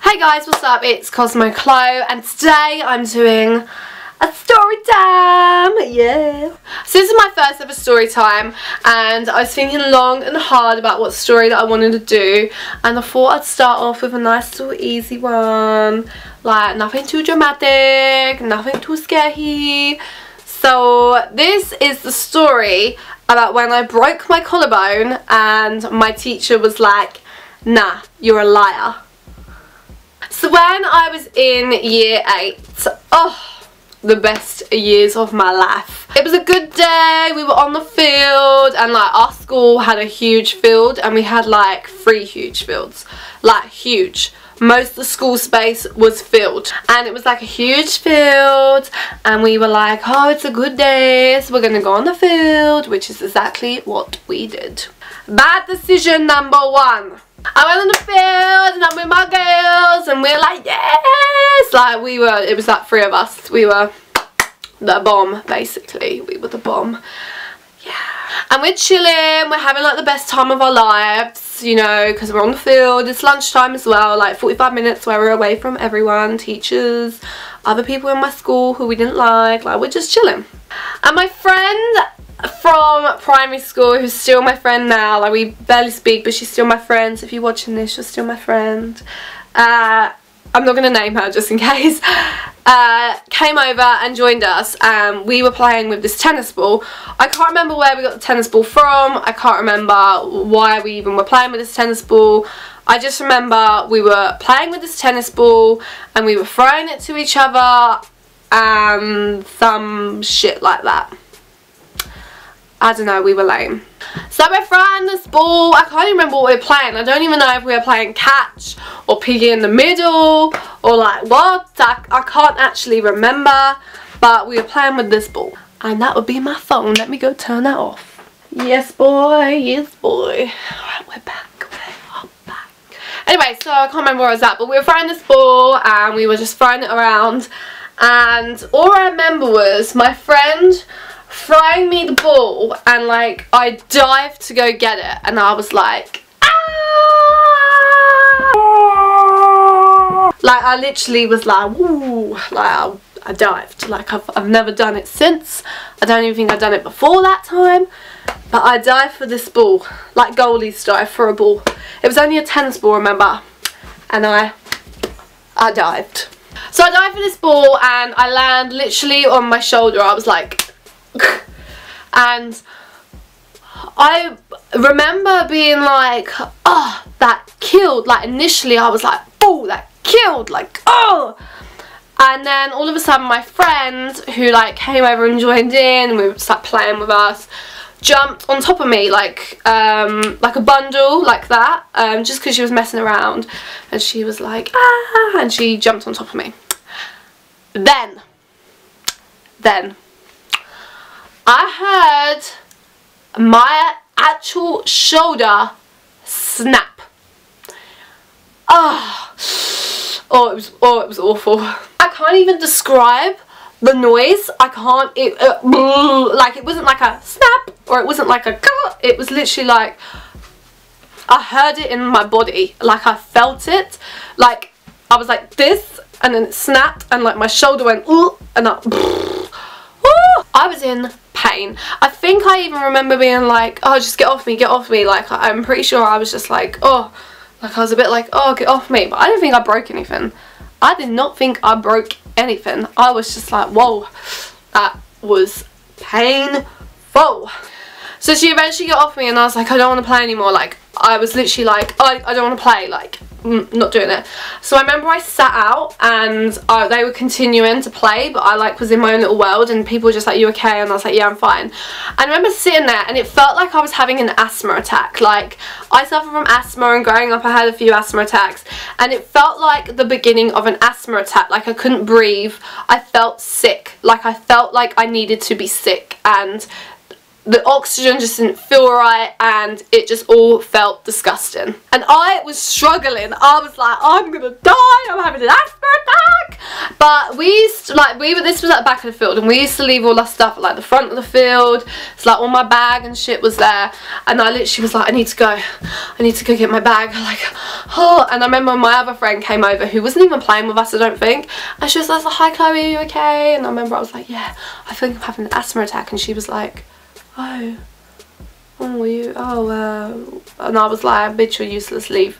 Hey guys, what's up? It's Cosmo Chloe and today I'm doing a story time, yeah. So this is my first ever story time and I was thinking long and hard about what story that I wanted to do, and I thought I'd start off with a nice little easy one, like nothing too dramatic, nothing too scary. So this is the story about when I broke my collarbone and my teacher was like, nah, you're a liar. So when I was in year 8, oh, the best years of my life. It was a good day, we were on the field and like our school had a huge field and we had like 3 huge fields, like huge. Most of the school space was filled and it was like a huge field and we were like, oh, it's a good day, so we're gonna go on the field, which is exactly what we did. Bad decision number 1. I went on the field and I'm with my girls and we're like, yes! Like it was like 3 of us. We were the bomb, basically. We were the bomb. Yeah. And we're chilling, we're having like the best time of our lives, you know, because we're on the field. It's lunchtime as well, like 45 minutes where we're away from everyone, teachers, other people in my school who we didn't like we're just chilling. And my friend from primary school, who's still my friend now, like we barely speak but she's still my friend, so if you're watching this you're still my friend, I'm not going to name her just in case, came over and joined us and we were playing with this tennis ball. I can't remember where we got the tennis ball from, I can't remember why we even were playing with this tennis ball. I just remember we were playing with this tennis ball and we were throwing it to each other and some shit like that. I don't know, we were lame. So we're throwing this ball, I can't even remember what we were playing. I don't even know if we were playing catch or piggy in the middle or like what. I can't actually remember, but we were playing with this ball. And that would be my phone. Let me go turn that off. Yes boy, yes boy. Alright, we're back. We're back. Anyway, so I can't remember where I was at, but we were throwing this ball and we were just throwing it around. And all I remember was my friend throwing me the ball and like I dived to go get it and I was like, ah! Like I literally was like, woo, like I dived. Like I've never done it since. I don't even think I've done it before that time, but I dived for this ball, like goalies dive for a ball. It was only a tennis ball, remember, and I dived. So I dived for this ball and I land literally on my shoulder. I was like, and I remember being like, oh, that killed. Like initially I was like, oh, that killed, like, oh. And then all of a sudden my friend who like came over and joined in and we were like playing with us jumped on top of me like a bundle like that, just because she was messing around and she was like, ah, and she jumped on top of me. Then I heard my actual shoulder snap. Oh, it was awful. I can't even describe the noise. I can't. Like it wasn't like a snap or it wasn't like a cut. It was literally like I heard it in my body. Like I felt it. Like I was like this, and then it snapped, and like my shoulder went and I was in pain. I think I even remember being like, oh, just get off me, like I'm pretty sure I was just like, oh, like I was a bit like, oh, get off me, but I don't think I broke anything. I did not think I broke anything. I was just like, whoa, that was painful. So she eventually got off me and I was like, I don't want to play anymore. Like I was literally like, I don't want to play, like not doing it. So I remember I sat out and they were continuing to play, but I like was in my own little world and people were just like, you okay? And I was like, yeah, I'm fine. I remember sitting there and it felt like I was having an asthma attack. Like I suffer from asthma and growing up I had a few asthma attacks and it felt like the beginning of an asthma attack. Like I couldn't breathe. I felt sick. Like I felt like I needed to be sick and the oxygen just didn't feel right and it just all felt disgusting. And I was struggling. I was like, I'm gonna die, I'm having an asthma attack. But this was at the back of the field, and we used to leave all our stuff at like the front of the field. It's like all my bag and shit was there, and I literally was like, I need to go get my bag, like, oh. And I remember when my other friend came over, who wasn't even playing with us, I don't think, and she was like, hi Chloe, are you okay? And I remember I was like, yeah, I think I'm having an asthma attack. And she was like, and I was like, bitch, you're useless, leave.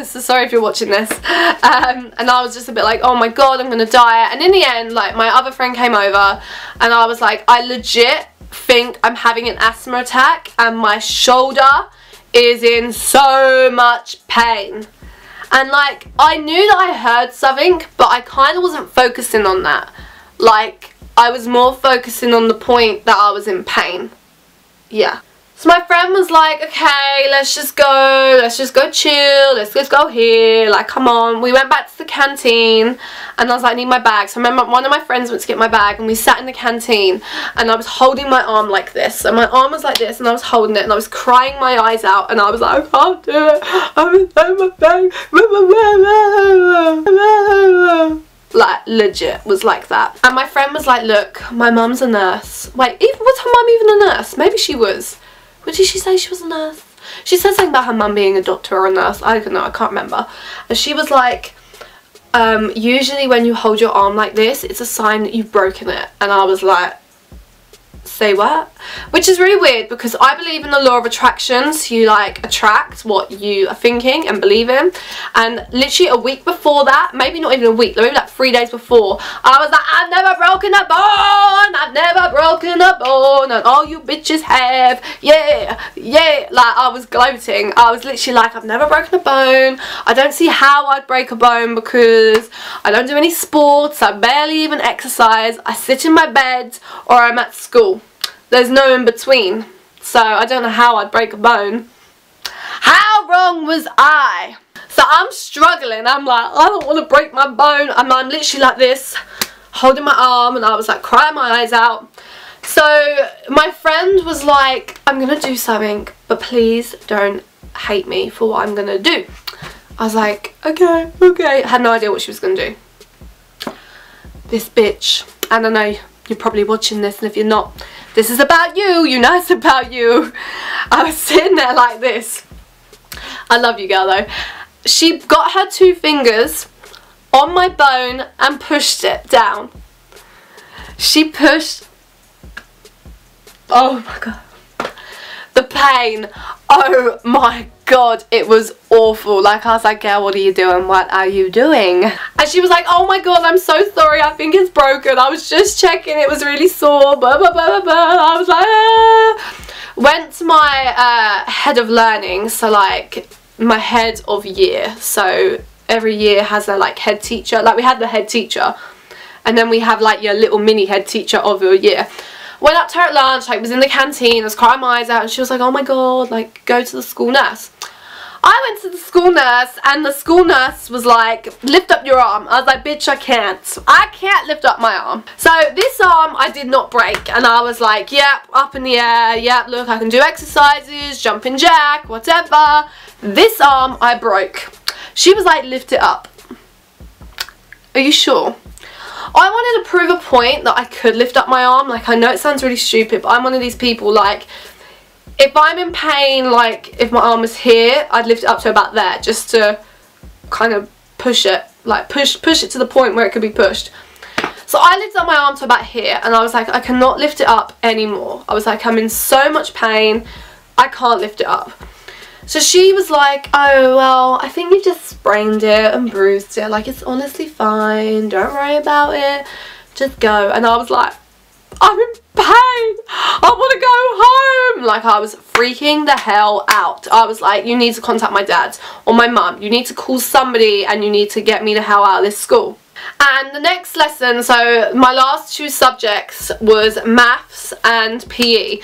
So sorry if you're watching this. And I was just a bit like, oh my god, I'm gonna die. And in the end, like, my other friend came over, and I was like, I legit think I'm having an asthma attack, and my shoulder is in so much pain. And like, I knew that I heard something, but I kind of wasn't focusing on that. Like, I was more focusing on the point that I was in pain. Yeah. So my friend was like, okay, let's just go chill, let's just go here, like, come on. We went back to the canteen, and I was like, I need my bag. So I remember one of my friends went to get my bag, and we sat in the canteen, and I was holding my arm like this, and my arm was like this, and I was holding it, and I was crying my eyes out, and I was like, I can't do it, I'm inside my bag. Like, legit was like that. And my friend was like, look, my mum's a nurse. Wait, was her mum even a nurse? Maybe she was. What did she say? She was a nurse? She said something about her mum being a doctor or a nurse. I don't know, I can't remember. And she was like, usually when you hold your arm like this, it's a sign that you've broken it. And I was like, say what? Which is really weird, because I believe in the law of attraction, so you like attract what you are thinking and believe in. And literally a week before that, maybe not even a week, maybe like 3 days before, I was like, I've never broken a bone, I've never broken a bone, and all you bitches have, yeah, yeah. Like, I was gloating. I was literally like, I've never broken a bone, I don't see how I'd break a bone, because I don't do any sports, I barely even exercise, I sit in my bed, or I'm at school. There's no in between, so I don't know how I'd break a bone. How wrong was I? So I'm struggling. I'm like, I don't want to break my bone. And I'm literally like this, holding my arm, and I was like crying my eyes out. So my friend was like, I'm gonna do something, but please don't hate me for what I'm gonna do. I was like, okay, okay. I had no idea what she was gonna do. This bitch, and I know you're probably watching this, and if you're not, this is about you, you know it's about you. I was sitting there like this. I love you, girl, though. She got her 2 fingers on my bone and pushed it down. She pushed. Oh my god. The pain. Oh my god, it was awful. Like, I was like, girl, what are you doing? What are you doing? And she was like, oh my god, I'm so sorry, I think it's broken, I was just checking, it was really sore, blah blah blah blah blah. I was like, ah. Went to my head of learning, so like my head of year, so every year has a like head teacher. Like, we had the head teacher, and then we have like your little mini head teacher of your year. Went up to her at lunch, like, was in the canteen, I was crying my eyes out, and she was like, oh my god, like, go to the school nurse. I went to the school nurse, and the school nurse was like, lift up your arm. I was like, bitch, I can't lift up my arm. So this arm I did not break, and I was like, yep, up in the air, yep, look, I can do exercises, jumping jack, whatever. This arm I broke. She was like, lift it up. Are you sure? I wanted to prove a point that I could lift up my arm. Like, I know it sounds really stupid, but I'm one of these people, like, if I'm in pain, like, if my arm is here, I'd lift it up to about there, just to kind of push it, like, push it to the point where it could be pushed. So I lifted up my arm to about here, and I was like, I cannot lift it up anymore. I was like, I'm in so much pain, I can't lift it up. So she was like, oh, well, I think you just sprained it and bruised it. Like, it's honestly fine. Don't worry about it. Just go. And I was like, I'm in pain. I want to go home. Like, I was freaking the hell out. I was like, you need to contact my dad or my mum. You need to call somebody, and you need to get me the hell out of this school. And the next lesson, so my last 2 subjects was maths and PE.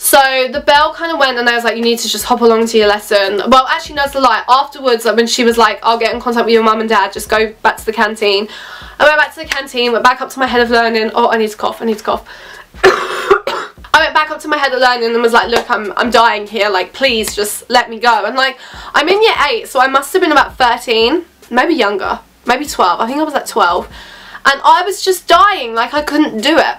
So the bell kind of went, and I was like, you need to just hop along to your lesson. Well, actually, no, it's a lie. Afterwards, when she was like, I'll get in contact with your mum and dad, just go back to the canteen. I went back to the canteen, went back up to my head of learning. Oh, I need to cough, I need to cough. I went back up to my head of learning and was like, look, I'm dying here, like, please just let me go. And like, I'm in year 8, so I must have been about 13, maybe younger, maybe 12. I think I was like 12. and I was just dying, like I couldn't do it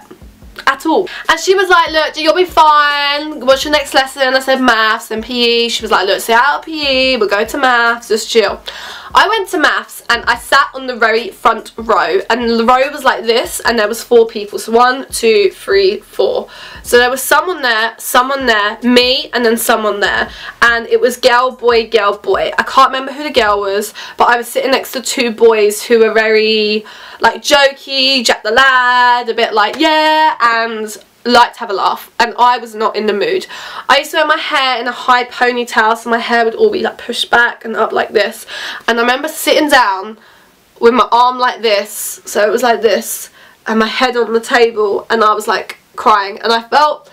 at all. And she was like, look, you'll be fine, what's your next lesson? I said maths and PE. She was like, look, stay out of PE, we'll go to maths, just chill. I went to maths and I sat on the very front row, and the row was like this, and there was 4 people, so 1, 2, 3, 4. So there was someone there, me, and then someone there, and it was girl, boy, girl, boy. I can't remember who the girl was, but I was sitting next to 2 boys who were very like jokey, Jack the Lad, a bit like yeah, and like to have a laugh, and I was not in the mood. I used to wear my hair in a high ponytail, so my hair would all be like pushed back and up like this, and I remember sitting down with my arm like this, so it was like this, and my head on the table, and I was like crying, and I felt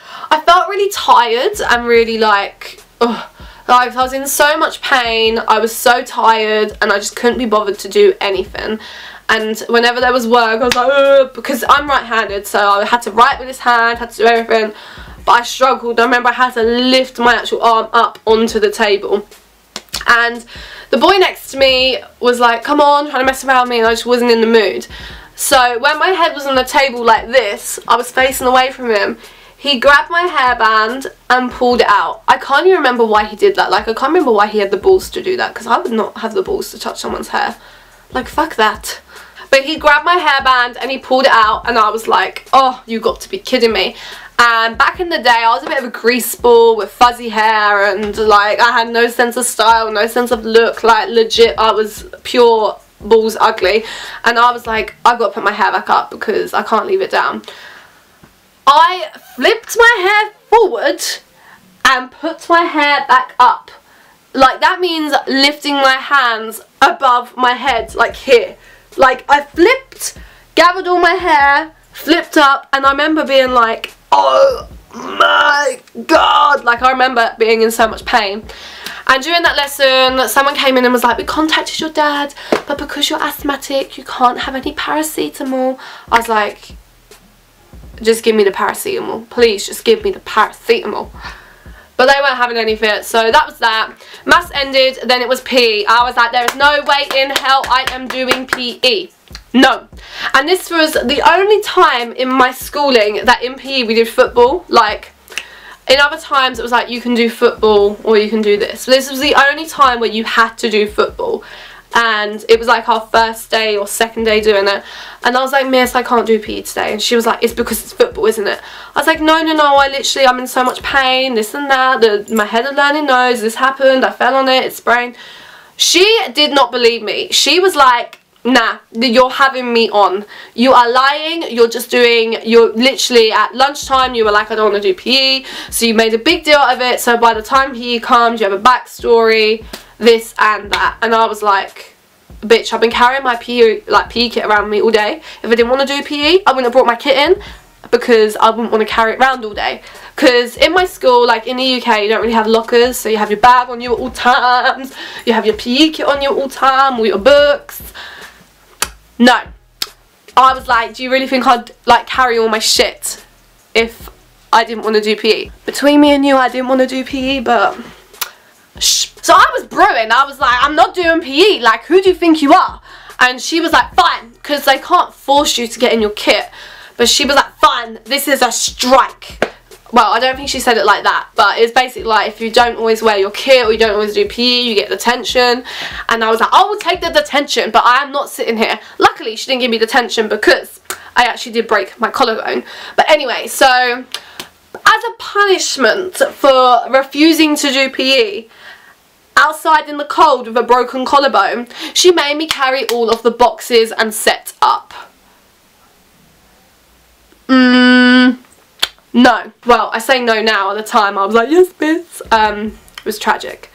really tired and really like, ugh, like I was in so much pain, I was so tired, and I just couldn't be bothered to do anything. And whenever there was work, I was like, ugh, because I'm right-handed, so I had to write with this hand, had to do everything, but I struggled. I remember I had to lift my actual arm up onto the table, and the boy next to me was like, come on, trying to mess around me, and I just wasn't in the mood. So when my head was on the table like this, I was facing away from him, he grabbed my hairband and pulled it out. I can't even remember why he did that. Like, I can't remember why he had the balls to do that, because I would not have the balls to touch someone's hair. Like, fuck that. But he grabbed my hairband and he pulled it out, and I was like, oh, you got to be kidding me. And back in the day, I was a bit of a grease ball with fuzzy hair, and like I had no sense of style, no sense of look, like legit I was pure balls ugly. And I was like, I've got to put my hair back up because I can't leave it down. I flipped my hair forward and put my hair back up. Like, that means lifting my hands above my head, like here. Like, I flipped, gathered all my hair, flipped up, and I remember being like, oh my god. Like, I remember being in so much pain. And during that lesson, someone came in and was like, we contacted your dad, but because you're asthmatic, you can't have any paracetamol. I was like, just give me the paracetamol. Please, just give me the paracetamol. But they weren't having any of it, so that was that. Maths ended, then it was PE. I was like, there is no way in hell I am doing PE. No. And this was the only time in my schooling that in PE we did football. Like, in other times it was like, you can do football or you can do this. But this was the only time where you had to do football. And it was like our first day or second day doing it, and I was like, miss, I can't do PE today. And she was like, it's because it's football, isn't it? I was like, no, I'm in so much pain, this and that, my head had learning nose, this happened, I fell on it, it's sprained. She did not believe me. She was like, nah, you're having me on, you are lying, you're literally at lunchtime, you were like, I don't want to do PE, so you made a big deal out of it, so by the time PE comes, you have a backstory, this and that. And I was like, bitch, I've been carrying my PE kit around with me all day. If I didn't want to do PE, I wouldn't have brought my kit in, because I wouldn't want to carry it around all day. Because in my school, like in the UK, you don't really have lockers, so you have your bag on you at all times, you have your PE kit on you at all time, all your books. No. I was like, do you really think I'd like carry all my shit if I didn't want to do PE? Between me and you, I didn't want to do PE, but shh. So I was brewing. I was like, I'm not doing PE. Like, who do you think you are? And she was like, fine, because they can't force you to get in your kit. But she was like, fine, this is a strike. Well, I don't think she said it like that, but it's basically like, if you don't always wear your kit or you don't always do PE, you get detention. And I was like, I will take the detention, but I am not sitting here. Luckily, she didn't give me detention because I actually did break my collarbone. But anyway, so as a punishment for refusing to do PE, outside in the cold with a broken collarbone, she made me carry all of the boxes and set up. No. Well, I say no now. At the time I was like, yes miss. It was tragic.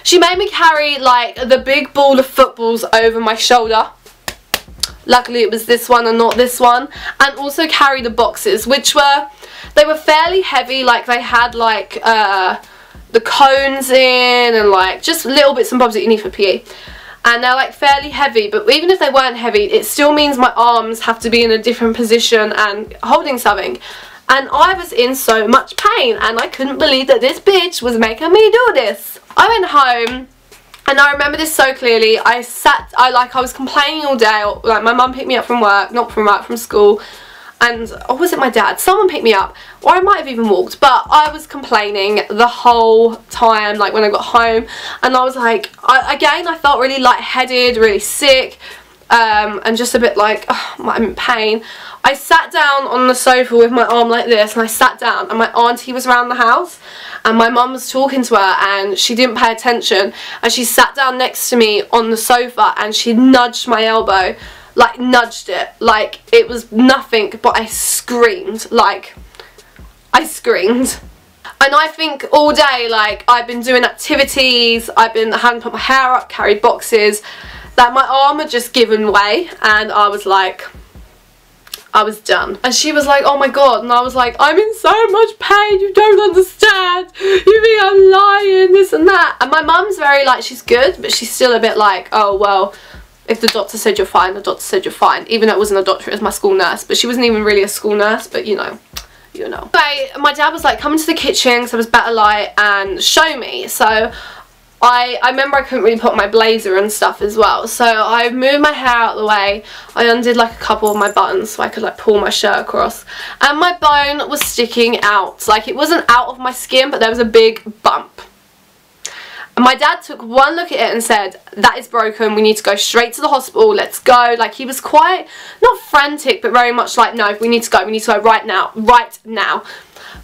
She made me carry like the big ball of footballs over my shoulder. Luckily it was this one and not this one. And also carry the boxes, which they were fairly heavy. Like, they had like the cones in and like just little bits and bobs that you need for PE. And they're like fairly heavy, but even if they weren't heavy, it still means my arms have to be in a different position and holding something. And I was in so much pain, and I couldn't believe that this bitch was making me do this. I went home, And I remember this so clearly. I was complaining all day. Like, my mum picked me up from work, not from work, from school. And, or was it my dad? Someone picked me up. Or I might have even walked. But I was complaining the whole time, like when I got home. And I was like, I felt really lightheaded, really sick. And just a bit like, oh, I'm in pain. I sat down on the sofa with my arm like this, and I sat down, and my auntie was around the house, and my mum was talking to her, and she didn't pay attention, and she sat down next to me on the sofa, and she nudged my elbow, like nudged it, like it was nothing, but I screamed, like, I screamed. And I think all day, like, I've been doing activities, I hadn't put my hair up, carried boxes, that my arm had just given way, and I was like, I was done. And she was like, oh my god, and I was like, I'm in so much pain, you don't understand, you think I'm lying, this and that. And my mum's very like, she's good, but she's still a bit like, oh well, if the doctor said you're fine, the doctor said you're fine. Even though it wasn't a doctor, it was my school nurse, but she wasn't even really a school nurse, but you know. Anyway, my dad was like, come into the kitchen because there was better light and show me. So I remember I couldn't really put my blazer and stuff as well, so I moved my hair out of the way. I undid like a couple of my buttons so I could like pull my shirt across, and my bone was sticking out. Like, it wasn't out of my skin, but there was a big bump. And my dad took one look at it and said, that is broken, we need to go straight to the hospital, let's go. Like, he was quite, not frantic, but very much like, no, we need to go right now, right now.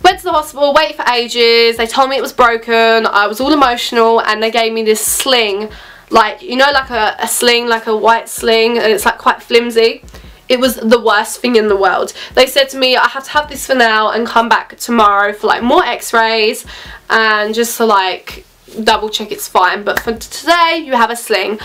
Went to the hospital, waited for ages, they told me it was broken, I was all emotional, and they gave me this sling, like, you know, like a sling, like a white sling, and it's like quite flimsy. It was the worst thing in the world. They said to me, I have to have this for now and come back tomorrow for like more x-rays and just to like double check it's fine, but for today you have a sling.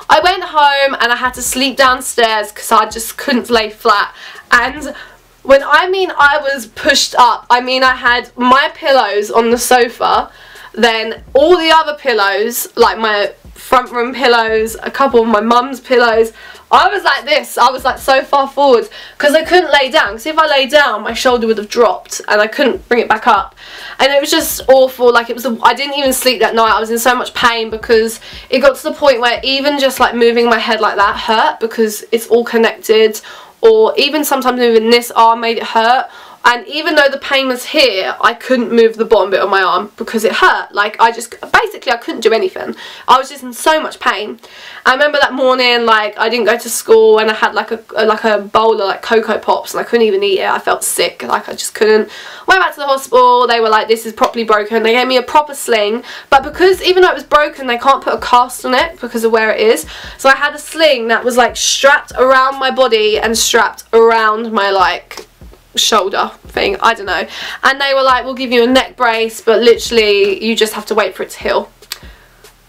I went home and I had to sleep downstairs because I just couldn't lay flat, and when I mean I was pushed up, I mean I had my pillows on the sofa, then all the other pillows, like my front room pillows, a couple of my mum's pillows, I was like this, I was like so far forward because I couldn't lay down, because if I lay down my shoulder would have dropped and I couldn't bring it back up, and it was just awful. Like, it was I didn't even sleep that night. I was in so much pain because it got to the point where even just like moving my head like that hurt because it's all connected, or even sometimes moving this arm made it hurt. And even though the pain was here, I couldn't move the bottom bit of my arm because it hurt. Like, basically I couldn't do anything. I was just in so much pain. I remember that morning, like, I didn't go to school and I had like a bowl of like Cocoa Pops and I couldn't even eat it. I felt sick, like I just couldn't. Went back to the hospital, they were like, this is properly broken. They gave me a proper sling, but because even though it was broken, they can't put a cast on it because of where it is. So I had a sling that was like strapped around my body and strapped around my like shoulder thing, I don't know, and they were like, we'll give you a neck brace, but literally you just have to wait for it to heal.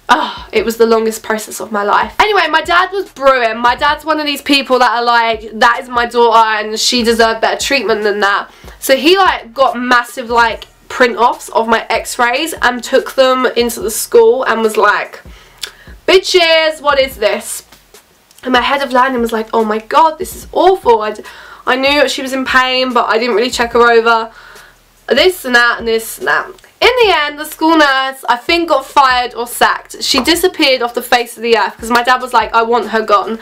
Oh, it was the longest process of my life. Anyway, my dad was brewing. My dad's one of these people that are like, that is my daughter and she deserved better treatment than that. So he like got massive like print offs of my x-rays and took them into the school and was like, bitches, what is this? And my head of learning was like, oh my god, this is awful. I knew she was in pain, but I didn't really check her over. This and that and this and that. In the end, the school nurse, I think, got fired or sacked. She disappeared off the face of the earth because my dad was like, I want her gone.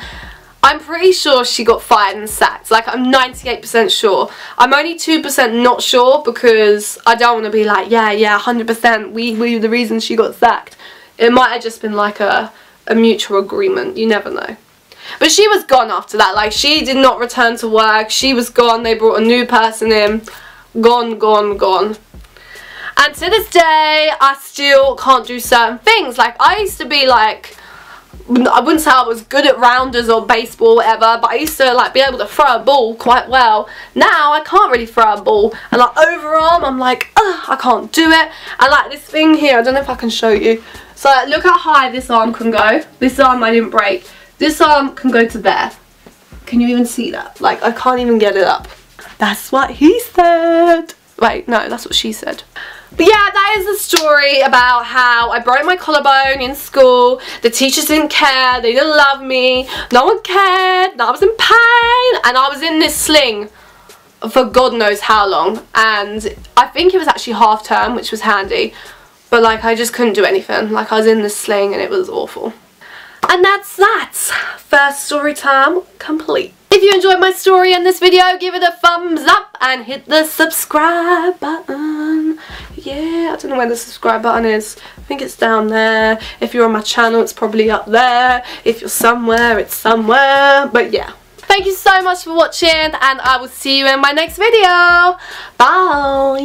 I'm pretty sure she got fired and sacked. Like, I'm 98% sure. I'm only 2% not sure because I don't want to be like, yeah, 100%, we were the reason she got sacked. It might have just been like a mutual agreement. You never know. But she was gone after that. Like, she did not return to work. She was gone. They brought a new person in. Gone, gone, gone. And to this day, I still can't do certain things. Like, I used to be like, I wouldn't say I was good at rounders or baseball or whatever, but I used to like be able to throw a ball quite well. Now I can't really throw a ball, and like overarm, I'm like, ugh, I can't do it. And like this thing here, I don't know if I can show you. So like, look how high this arm can go. This arm I didn't break. This arm can go to there. Can you even see that? Like, I can't even get it up. That's what he said. Wait, no, that's what she said. But yeah, that is the story about how I broke my collarbone in school. The teachers didn't care. They didn't love me. No one cared. I was in pain. And I was in this sling for God knows how long. And I think it was actually half term, which was handy. But like I just couldn't do anything. Like I was in the sling and it was awful. And that's that. First story time complete. If you enjoyed my story and this video, give it a thumbs up and hit the subscribe button. Yeah, I don't know where the subscribe button is. I think it's down there. If you're on my channel, it's probably up there. If you're somewhere, it's somewhere. But yeah. Thank you so much for watching, and I will see you in my next video. Bye.